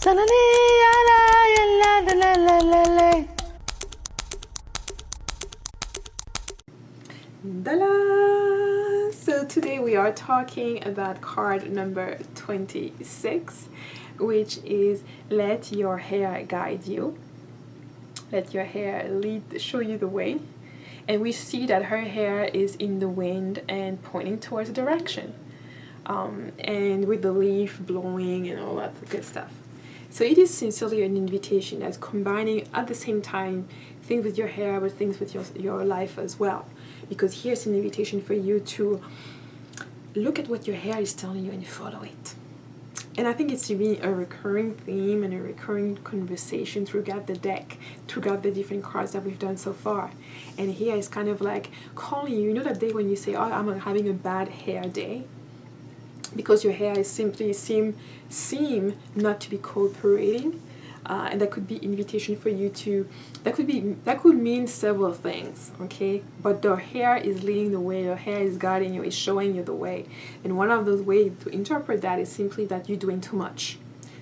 So today we are talking about card number 26, which is let your hair guide you. Let your hair show you the way. And we see that her hair is in the wind and pointing towards a direction. And with the leaf blowing and all that good stuff. So it is sincerely an invitation that's combining at the same time things with your hair but things with your life as well. Because here's an invitation for you to look at what your hair is telling you and follow it. And I think it's to be a recurring theme and a recurring conversation throughout the deck, throughout the different cards that we've done so far. And here is kind of like calling you. You know that day when you say, oh, I'm having a bad hair day? Because your hair is simply seem not to be cooperating. And that could be invitation for you to, that could mean several things, okay? But the hair is leading the way, your hair is guiding you, is showing you the way. And one of those ways to interpret that is simply that you're doing too much.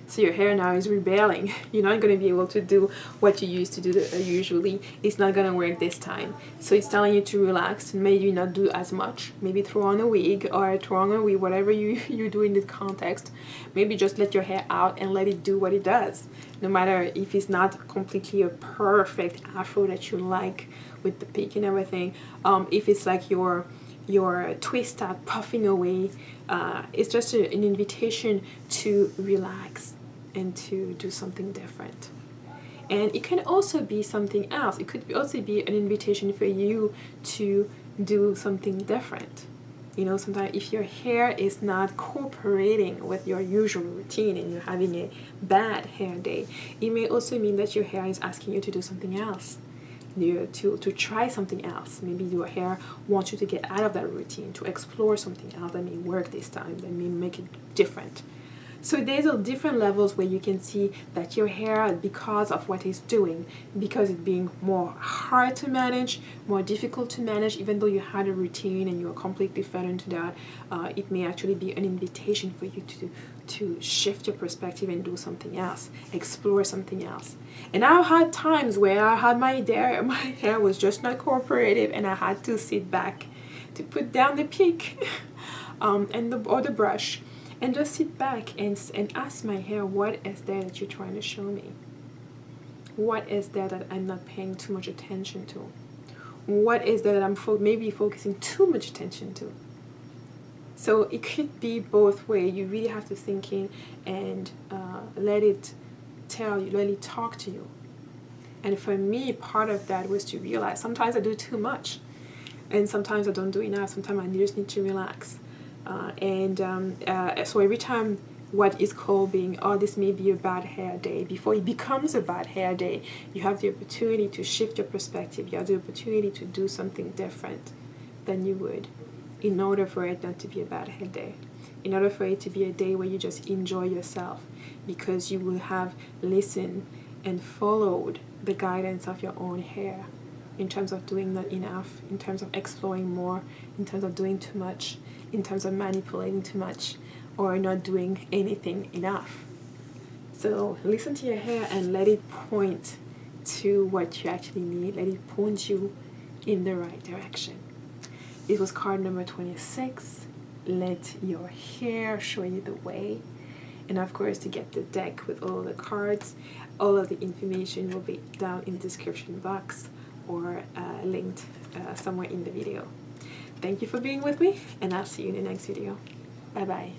So your hair now is rebelling. You're not going to be able to do what you used to do usually. It's not going to work this time. So it's telling you to relax and maybe not do as much. Maybe throw on a wig or throw on a wig, whatever you do in this context. Maybe just let your hair out and let it do what it does. No matter if it's not completely a perfect afro that you like with the peak and everything. If it's like your twist start puffing away, it's just an invitation to relax and to do something different. And it can also be something else. It could also be an invitation for you to do something different. You know, sometimes if your hair is not cooperating with your usual routine and you're having a bad hair day, it may also mean that your hair is asking you to do something else. To try something else. Maybe your hair wants you to get out of that routine, to explore something else that may work this time, that may make it different. So there's different levels where you can see that your hair, because of what it's doing, because it's being more hard to manage, more difficult to manage, even though you had a routine and you're completely fed into that, it may actually be an invitation for you to shift your perspective and do something else, explore something else. And I've had times where I had my hair was just not cooperative and I had to sit back to put down the pick or the brush and just sit back and ask my hair, what is there that you're trying to show me? What is there that I'm not paying too much attention to? What is there that I'm maybe focusing too much attention to? So it could be both ways. You really have to think in and let it tell you, let it talk to you. And for me, part of that was to realize sometimes I do too much and sometimes I don't do enough. Sometimes I just need to relax. So every time what is called being, oh, this may be a bad hair day, before it becomes a bad hair day, you have the opportunity to shift your perspective. You have the opportunity to do something different than you would in order for it not to be a bad hair day. In order for it to be a day where you just enjoy yourself because you will have listened and followed the guidance of your own hair in terms of doing not enough, in terms of exploring more, in terms of doing too much, in terms of manipulating too much, or not doing anything enough. So listen to your hair and let it point to what you actually need. Let it point you in the right direction. This was card number 26. Let your hair show you the way. And of course, to get the deck with all the cards, all of the information will be down in the description box or linked somewhere in the video. Thank you for being with me, and I'll see you in the next video. Bye bye.